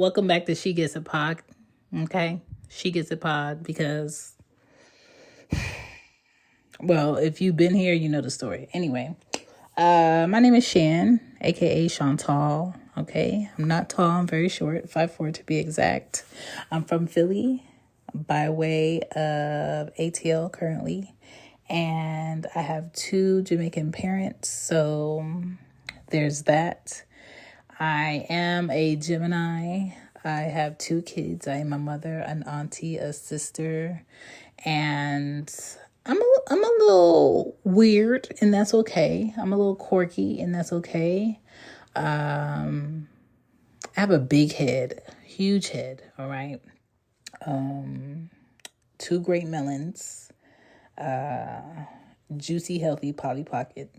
Welcome back to She Gets a Pod. Okay? She Gets a Pod because, well, if you've been here, you know the story. Anyway, my name is Shan, aka Chantal. Okay? I'm not tall, I'm very short, 5'4" to be exact. I'm from Philly by way of ATL currently. And I have 2 Jamaican parents, so there's that. I am a Gemini. I have 2 kids. I am a mother, an auntie, a sister, and I'm a little weird, and that's okay. I'm a little quirky, and that's okay. I have a big head, huge head. All right. 2 great melons, juicy, healthy Polly Pocket.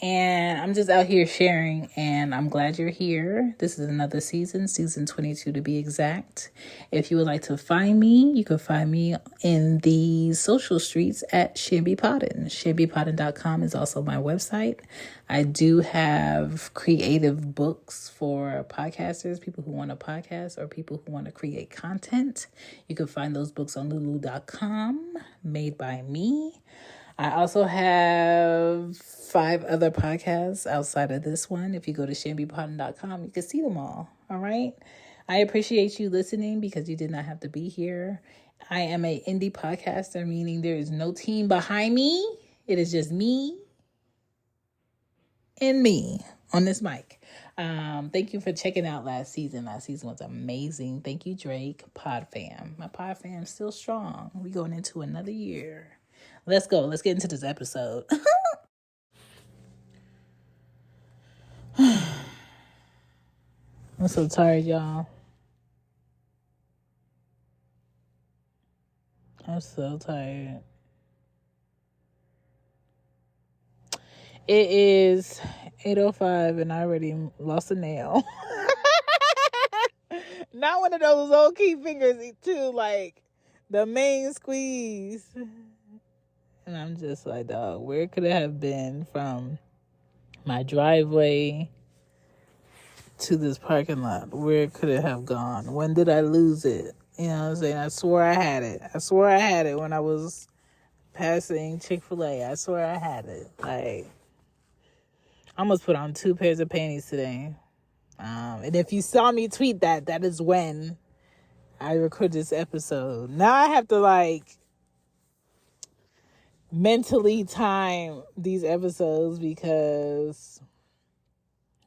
And I'm just out here sharing, and I'm glad you're here. This is another season 22 to be exact. If you would like to find me, you can find me in the social streets at Shamby Podden. ShambyPodden.com is also my website. I do have creative books for podcasters, people who want to podcast or people who want to create content. You can find those books on lulu.com, made by me. I also have 5 other podcasts outside of this one. If you go to shambypodden.com, you can see them all. All right. I appreciate you listening because you did not have to be here. I am an indie podcaster, meaning there is no team behind me. It is just me and me on this mic. Thank you for checking out last season. Last season was amazing. Thank you, Drake. Pod fam. My pod fam still strong. We going into another year. Let's go. Let's get into this episode. I'm so tired, y'all. I'm so tired. It is 8:05 and I already lost a nail. Not one of those old key fingers, too, like the main squeeze. And I'm just like, dog, where could it have been from my driveway to this parking lot? Where could it have gone? When did I lose it? You know what I'm saying? I swore I had it. I swore I had it when I was passing Chick-fil-A. I swear I had it. Like, I almost put on 2 pairs of panties today. And if you saw me tweet that, that is when I recorded this episode. Now I have to, like, mentally time these episodes because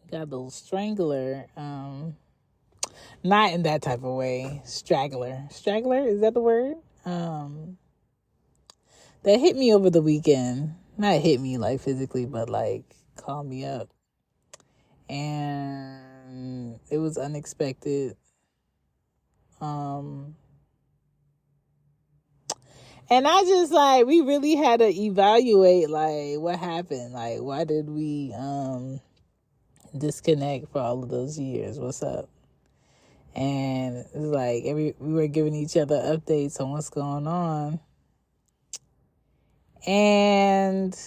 I got a little strangler. Not in that type of way. Straggler, is that the word? That hit me over the weekend. Not hit me like physically, but like called me up. And it was unexpected. And I just, like, we really had to evaluate, like, what happened. Like, why did we disconnect for all of those years? What's up? And it's like, we were giving each other updates on what's going on. And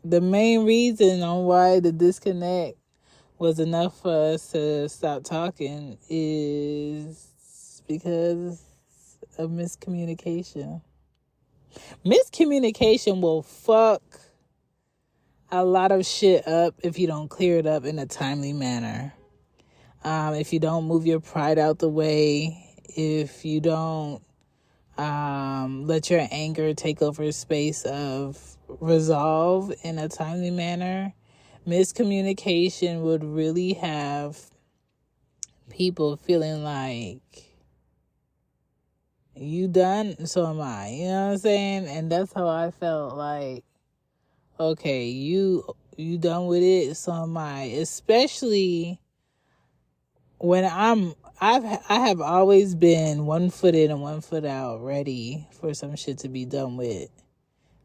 the main reason on why the disconnect was enough for us to stop talking is because of miscommunication. Miscommunication will fuck a lot of shit up if you don't clear it up in a timely manner. If you don't move your pride out the way, if you don't let your anger take over space of resolve in a timely manner, miscommunication would really have people feeling like, you done, so am I. You know what I'm saying? And that's how I felt. Like, okay, you done with it, so am I. Especially when I have always been 1 foot in and 1 foot out, ready for some shit to be done with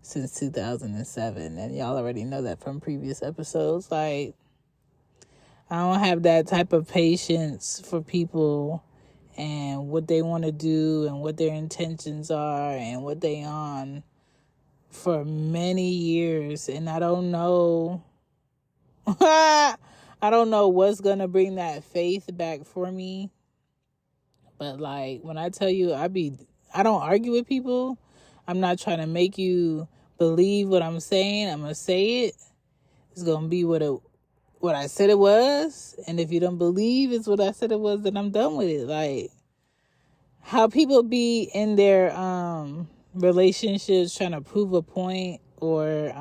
since 2007. And y'all already know that from previous episodes. Like, I don't have that type of patience for people and what they want to do and what their intentions are and what they on for many years. And I don't know I don't know what's going to bring that faith back for me. But like, when I tell you, I don't argue with people. I'm not trying to make you believe what I'm saying. I'm going to say it. It's going to be what I said it was. And if you don't believe it's what I said it was, then I'm done with it. Like, how people be in their relationships trying to prove a point, or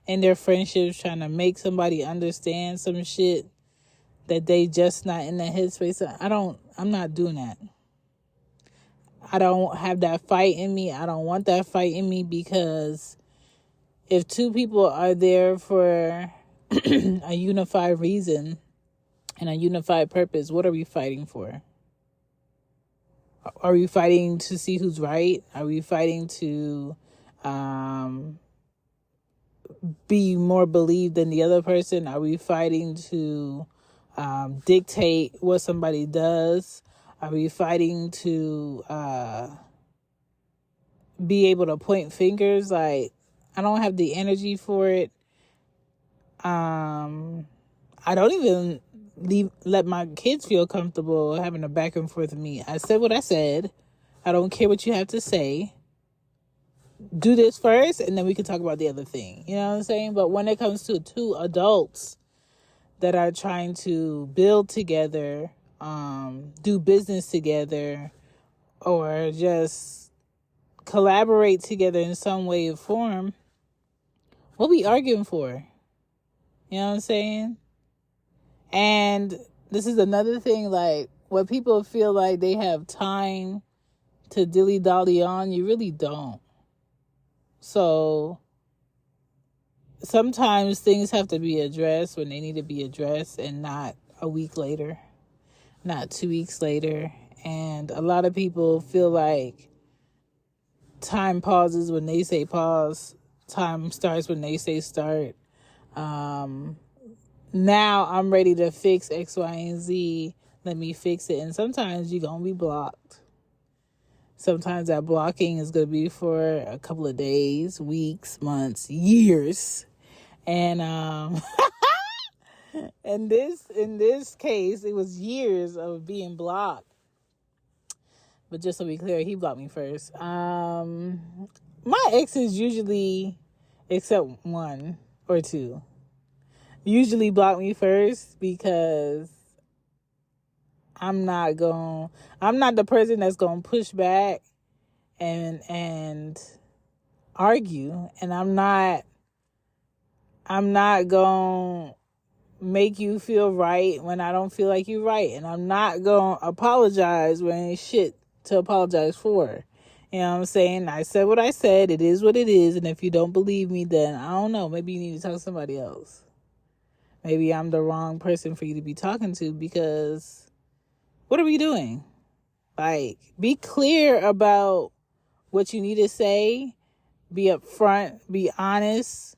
in their friendships trying to make somebody understand some shit that they just not in that headspace. I'm not doing that. I don't have that fight in me. I don't want that fight in me, because if two people are there for a unified reason and a unified purpose, what are we fighting for? Are we fighting to see who's right? Are we fighting to be more believed than the other person? Are we fighting to dictate what somebody does? Are we fighting to be able to point fingers? Like, I don't have the energy for it. I don't even let my kids feel comfortable having a back and forth with me. I said what I said. I don't care what you have to say. Do this first, and then we can talk about the other thing. You know what I'm saying? But when it comes to two adults that are trying to build together, do business together, or just collaborate together in some way or form, what we arguing for? You know what I'm saying? And this is another thing, like, when people feel like they have time to dilly-dally on, you really don't. So sometimes things have to be addressed when they need to be addressed, and not a week later, not 2 weeks later. And a lot of people feel like time pauses when they say pause. Time starts when they say start. Now I'm ready to fix X, Y, and Z. Let me fix it. And sometimes you're going to be blocked. Sometimes that blocking is going to be for a couple of days, weeks, months, years. And in this case, it was years of being blocked. But just to be clear, he blocked me first. My exes usually, except one or two, usually block me first, because I'm not the person that's going to push back and argue. And I'm not going to make you feel right when I don't feel like you're right. And I'm not going to apologize when ain't shit to apologize for. You know what I'm saying? I said what I said. It is what it is. And if you don't believe me, then I don't know. Maybe you need to talk to somebody else. Maybe I'm the wrong person for you to be talking to, because what are we doing? Like, be clear about what you need to say. Be upfront. Be honest.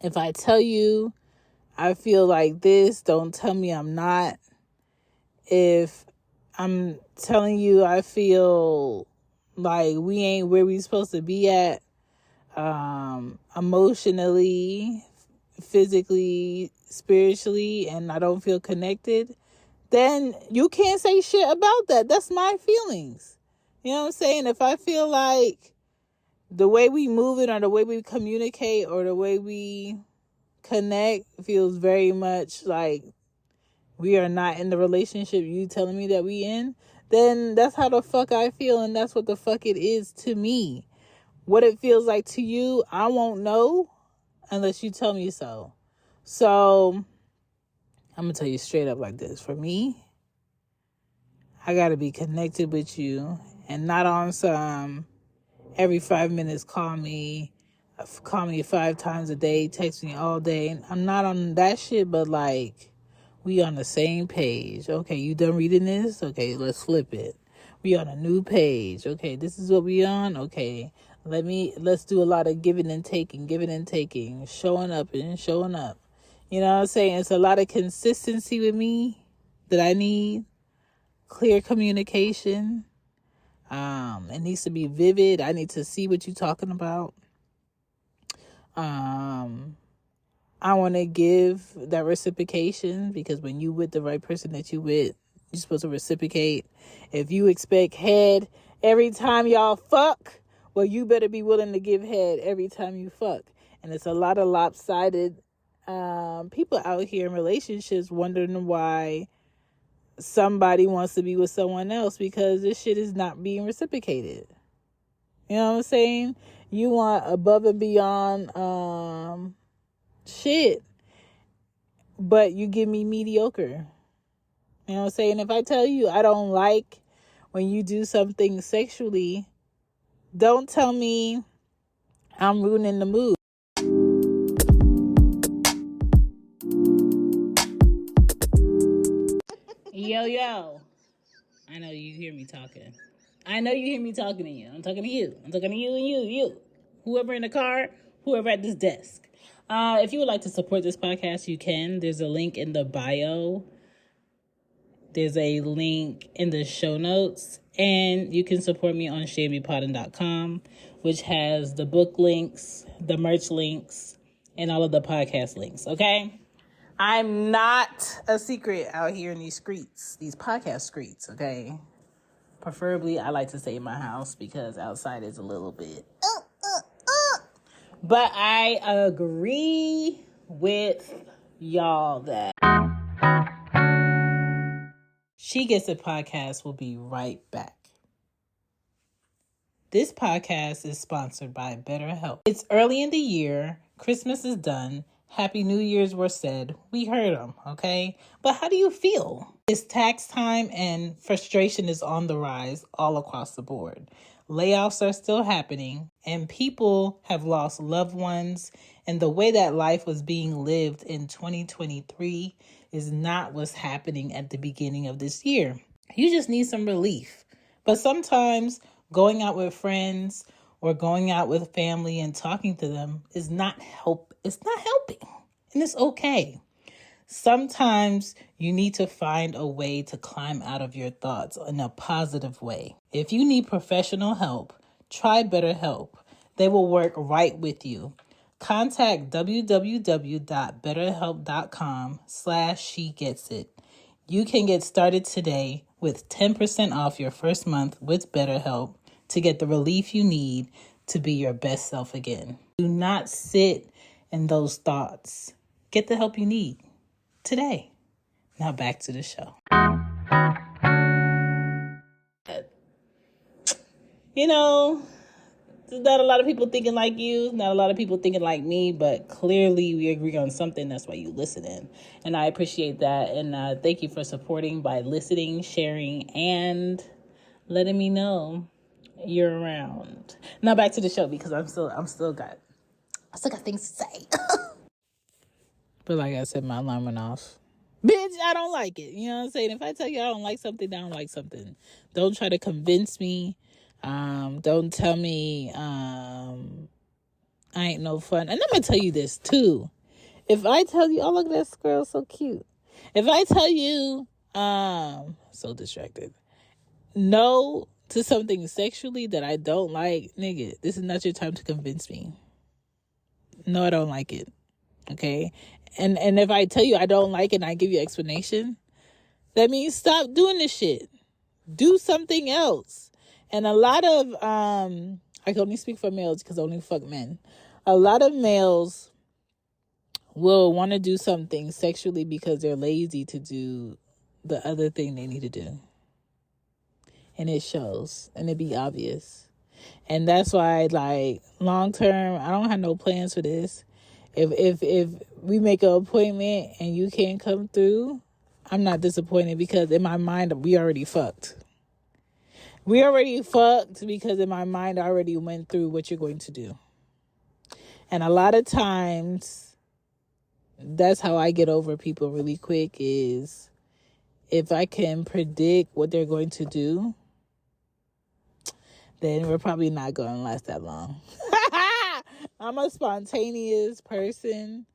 If I tell you I feel like this, don't tell me I'm not. If I'm telling you I feel like we ain't where we supposed to be at, emotionally, physically, spiritually, and I don't feel connected, then you can't say shit about that. That's my feelings. You know what I'm saying? If I feel like the way we move it, or the way we communicate, or the way we connect feels very much like we are not in the relationship you telling me that we in, then that's how the fuck I feel, and that's what the fuck it is to me. What it feels like to you, I won't know unless you tell me so. So I'm gonna tell you straight up like this. For me, I gotta be connected with you, and not on some every 5 minutes call me 5 times a day, text me all day. I'm not on that shit, but like, we on the same page. Okay, you done reading this? Okay, let's flip it. We on a new page. Okay, this is what we on. Okay, let's do a lot of giving and taking, showing up and showing up. You know what I'm saying? It's a lot of consistency with me that I need. Clear communication. It needs to be vivid. I need to see what you're talking about. I want to give that reciprocation, because when you with the right person that you with, you're supposed to reciprocate. If you expect head every time y'all fuck, well, you better be willing to give head every time you fuck. And it's a lot of lopsided people out here in relationships wondering why somebody wants to be with someone else, because this shit is not being reciprocated. You know what I'm saying? You want above and beyond shit, but you give me mediocre. You know what I'm saying? If I tell you I don't like when you do something sexually, don't tell me I'm ruining the mood. Yo. I know you hear me talking. I know you hear me talking to you. I'm talking to you. I'm talking to you and you. Whoever in the car, whoever at this desk. If you would like to support this podcast, you can. There's a link in the bio. There's a link in the show notes. And you can support me on shameypodden.com, which has the book links, the merch links, and all of the podcast links, okay? I'm not a secret out here in these streets, these podcast streets, okay? Preferably, I like to stay in my house because outside is a little bit. But I agree with y'all that She Gets It podcast will be right back. This podcast is sponsored by BetterHelp. It's early in the year. Christmas is done. Happy New Year's were said. We heard them, okay? But how do you feel? It's tax time and frustration is on the rise all across the board. Layoffs are still happening and people have lost loved ones, and the way that life was being lived in 2023 is not what's happening at the beginning of this year. You just need some relief. But sometimes going out with friends or going out with family and talking to them is not help. It's not helping. And it's okay. Sometimes you need to find a way to climb out of your thoughts in a positive way. If you need professional help, try BetterHelp. They will work right with you. Contact www.betterhelp.com/shegetsit. You can get started today with 10% off your first month with BetterHelp to get the relief you need to be your best self again. Do not sit in those thoughts. Get the help you need today. Now back to the show. You know, there's not a lot of people thinking like you, not a lot of people thinking like me, but clearly we agree on something. That's why you listening. And I appreciate that. And thank you for supporting by listening, sharing, and letting me know you're around. Now back to the show, because I still got things to say. But like I said, my alarm went off. Bitch, I don't like it. You know what I'm saying? If I tell you I don't like something, I don't like something. Don't try to convince me. Don't tell me I ain't no fun. And I'm going to tell you this too. If I tell you, oh, look at that squirrel, so cute. If I tell you, so distracted, no to something sexually that I don't like, nigga, this is not your time to convince me. No, I don't like it. Okay? And if I tell you I don't like it and I give you explanation, that means stop doing this shit. Do something else. And a lot of, I can only speak for males because I only fuck men. A lot of males will want to do something sexually because they're lazy to do the other thing they need to do. And it shows. And it be obvious. And that's why, like, long term, I don't have no plans for this. If we make an appointment and you can't come through, I'm not disappointed, because in my mind, we already fucked. We already fucked because in my mind, I already went through what you're going to do. And a lot of times, that's how I get over people really quick, is if I can predict what they're going to do, then we're probably not going to last that long. I'm a spontaneous person,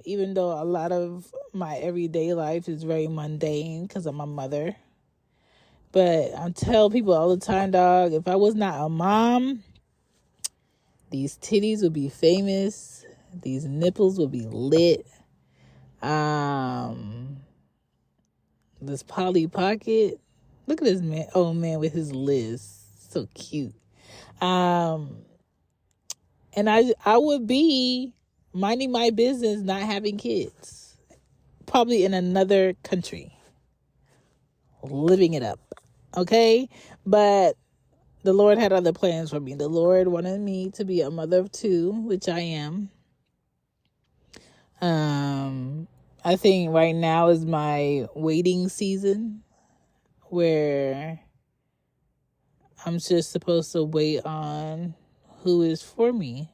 even though a lot of my everyday life is very mundane because I'm a mother. But I tell people all the time, dog, if I was not a mom, these titties would be famous These nipples will be lit. This Polly Pocket. Look at this man, old man with his list. So cute. And I would be minding my business, not having kids. Probably in another country. Living it up. Okay? But the Lord had other plans for me. The Lord wanted me to be a mother of 2, which I am. I think right now is my waiting season where I'm just supposed to wait on who is for me.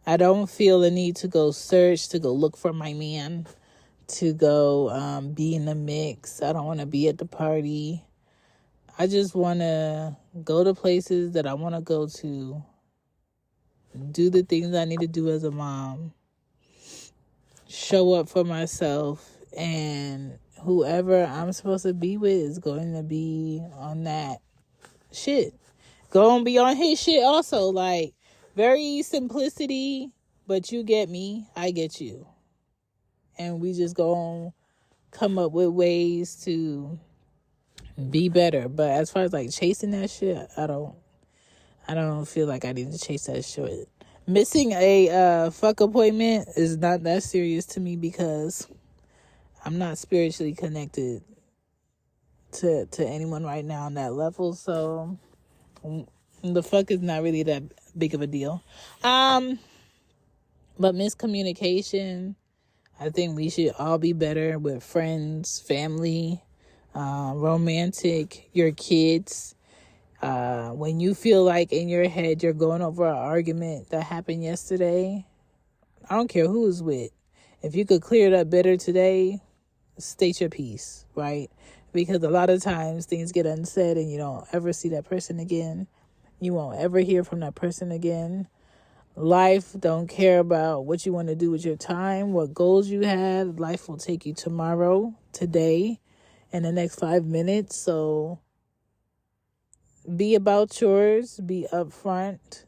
I don't feel the need to go search, to go look for my man, to go be in the mix. I don't want to be at the party. I just want to go to places that I want to go to, do the things I need to do as a mom, show up for myself, and whoever I'm supposed to be with is going to be on that shit. Going to be on his shit also. Like, very simplicity, but you get me, I get you. And we just go come up with ways to be better. But as far as like chasing that shit, I don't feel like I need to chase that shit. Missing a fuck appointment is not that serious to me because I'm not spiritually connected to anyone right now on that level. So the fuck is not really that big of a deal. But miscommunication, I think we should all be better with friends, family, romantic, your kids. When you feel like in your head you're going over an argument that happened yesterday, I don't care who is with. If you could clear it up better today, state your piece, right? Because a lot of times things get unsaid and you don't ever see that person again. You won't ever hear from that person again. Life don't care about what you want to do with your time, what goals you have. Life will take you tomorrow, today, in the next 5 minutes. So be about yours, be upfront,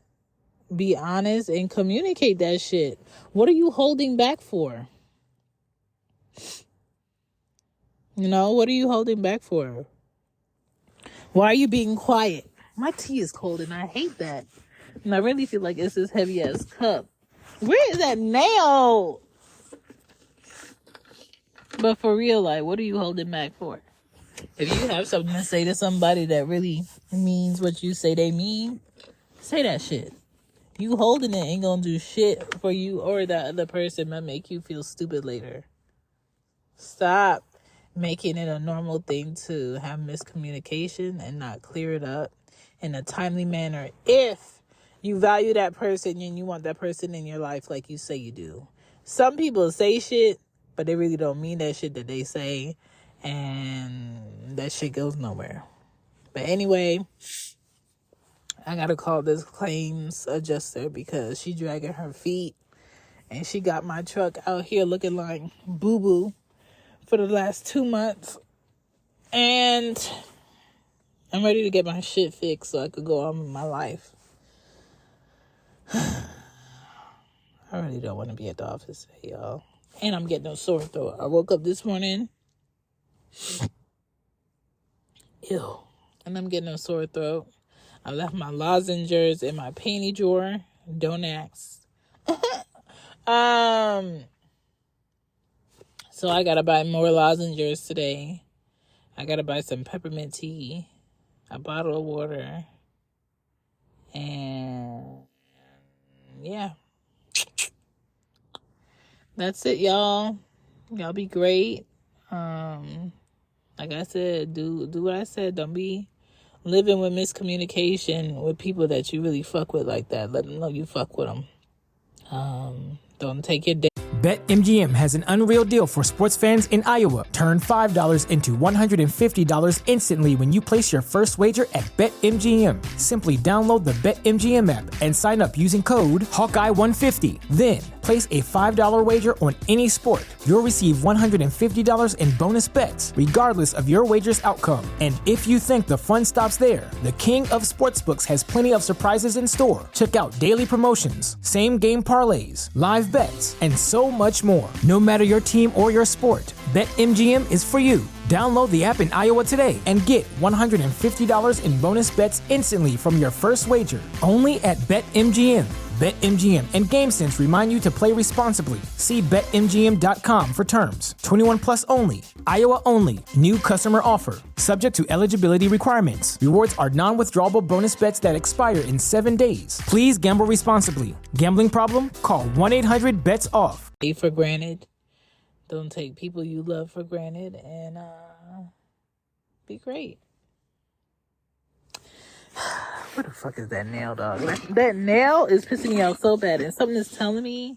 be honest, and communicate that shit. What are you holding back for? What are you holding back for? Why are you being quiet? My tea is cold and I hate that. And I really feel like it's this heavy ass cup. Where is that nail? But for real, like, what are you holding back for? If you have something to say to somebody that really means what you say they mean, say that shit. You holding it ain't gonna do shit for you or that other person, but make you feel stupid later. Stop making it a normal thing to have miscommunication and not clear it up in a timely manner if you value that person and you want that person in your life like you say you do. Some people say shit, but they really don't mean that shit that they say, and that shit goes nowhere. But anyway, I gotta call this claims adjuster because she dragging her feet and she got my truck out here looking like boo-boo for the last 2 months. And I'm ready to get my shit fixed so I could go on with my life. I really don't want to be at the office today, y'all. And I'm getting a sore throat. I woke up this morning. Ew. And I'm getting a sore throat. I left my lozenges in my panty drawer. Don't ask. So I gotta buy more lozenges today. I gotta buy some peppermint tea, a bottle of water, and yeah. That's it, y'all. Y'all be great. Like I said, do what I said. Don't be living with miscommunication with people that you really fuck with like that. Let them know you fuck with them. Don't take your day. BetMGM has an unreal deal for sports fans in Iowa. Turn $5 into $150 instantly when you place your first wager at BetMGM. Simply download the BetMGM app and sign up using code Hawkeye150. Then, place a $5 wager on any sport, you'll receive $150 in bonus bets, regardless of your wager's outcome. And if you think the fun stops there, the king of sportsbooks has plenty of surprises in store. Check out daily promotions, same-game parlays, live bets, and so much more. No matter your team or your sport, BetMGM is for you. Download the app in Iowa today and get $150 in bonus bets instantly from your first wager. Only at BetMGM. BetMGM and GameSense remind you to play responsibly. See BetMGM.com for terms. 21 plus only. Iowa only. New customer offer. Subject to eligibility requirements. Rewards are non-withdrawable bonus bets that expire in 7 days. Please gamble responsibly. Gambling problem? Call 1-800-BETS-OFF. Take for granted. Don't take people you love for granted, and be great. Where the fuck is that nail, dog? That nail is pissing me off so bad, and something is telling me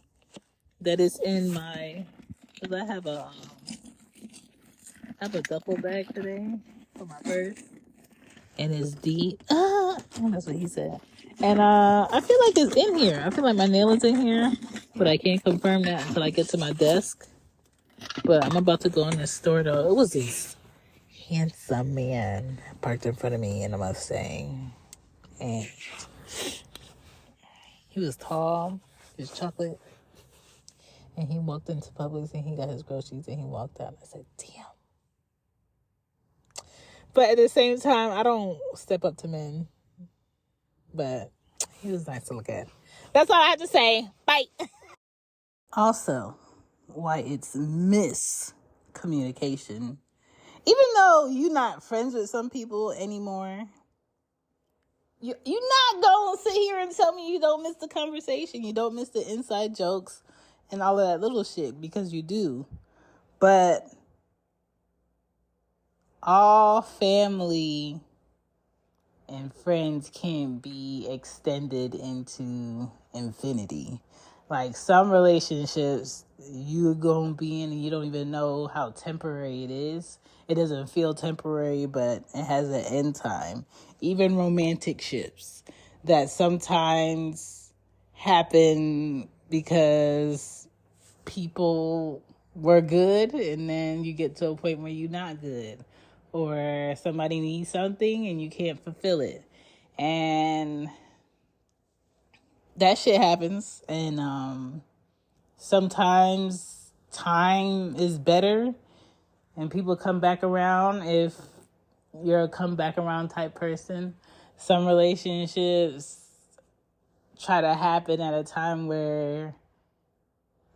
that it's in my, because I have a duffel bag today for my purse, and it's deep. That's what he said. And I feel like it's in here. I feel like my nail is in here, but I can't confirm that until I get to my desk. But I'm about to go in the store, though. It was this handsome man parked in front of me in a Mustang. And he was tall. He was chocolate. And he walked into Publix and he got his groceries and he walked out. I said, damn. But at the same time, I don't step up to men. But he was nice to look at. That's all I have to say. Bye. Also, why it's miscommunication. Even though you're not friends with some people anymore, you're not going to sit here and tell me you don't miss the conversation. You don't miss the inside jokes and all of that little shit, because you do. But all family and friends can be extended into infinity. Like some relationships, you're going to be in and you don't even know how temporary it is. It doesn't feel temporary, but it has an end time. Even romantic ships that sometimes happen because people were good and then you get to a point where you're not good. Or somebody needs something and you can't fulfill it. And that shit happens, and sometimes time is better and people come back around if you're a come back around type person. Some relationships try to happen at a time where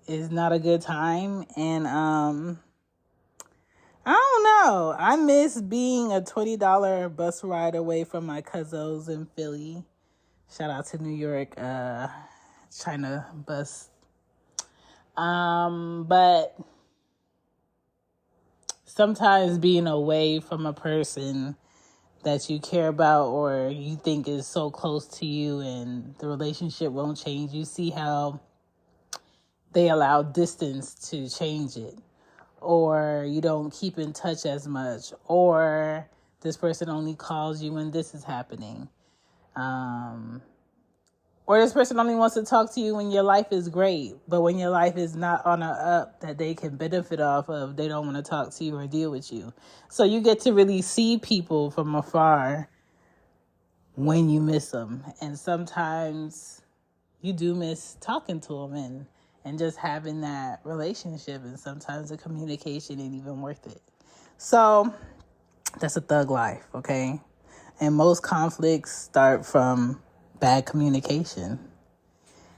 it's not a good time, and I don't know. I miss being a $20 bus ride away from my cousins in Philly. Shout out to New York, China bus. But sometimes being away from a person that you care about or you think is so close to you and the relationship won't change, you see how they allow distance to change it. Or you don't keep in touch as much. Or this person only calls you when this is happening. Or this person only wants to talk to you when your life is great, but when your life is not on a up that they can benefit off of, they don't want to talk to you or deal with you. So you get to really see people from afar when you miss them. And sometimes you do miss talking to them and just having that relationship. And sometimes the communication ain't even worth it. So that's a thug life, okay? And most conflicts start from bad communication.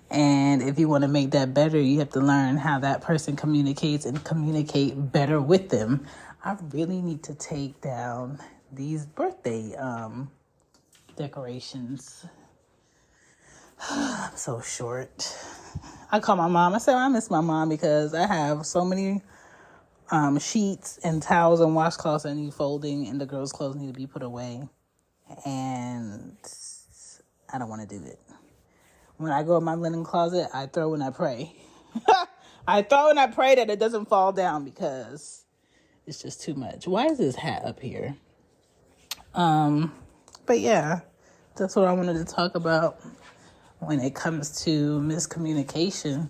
And if you want to make that better, you have to learn how that person communicates and communicate better with them. I really need to take down these birthday decorations. I'm so short. I call my mom. I said, I miss my mom because I have so many sheets and towels and washcloths that need folding, and the girls' clothes need to be put away. And I don't want to do it. When I go in my linen closet, I throw and I pray. I throw and I pray that it doesn't fall down because it's just too much. Why is this hat up here? But yeah, that's what I wanted to talk about when it comes to miscommunication.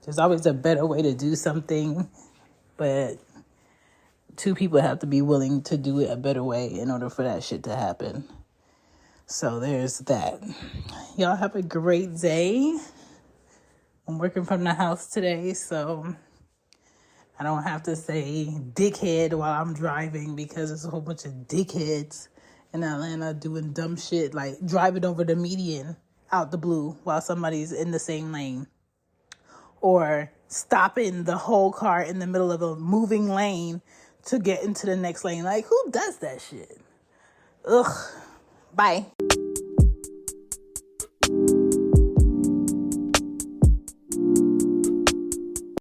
There's always a better way to do something, but two people have to be willing to do it a better way in order for that shit to happen. So there's that. Y'all have a great day. I'm working from the house today, so I don't have to say dickhead while I'm driving, because there's a whole bunch of dickheads in Atlanta doing dumb shit like driving over the median out the blue while somebody's in the same lane, or stopping the whole car in the middle of a moving lane to get into the next lane. Like, who does that shit? Ugh. Bye.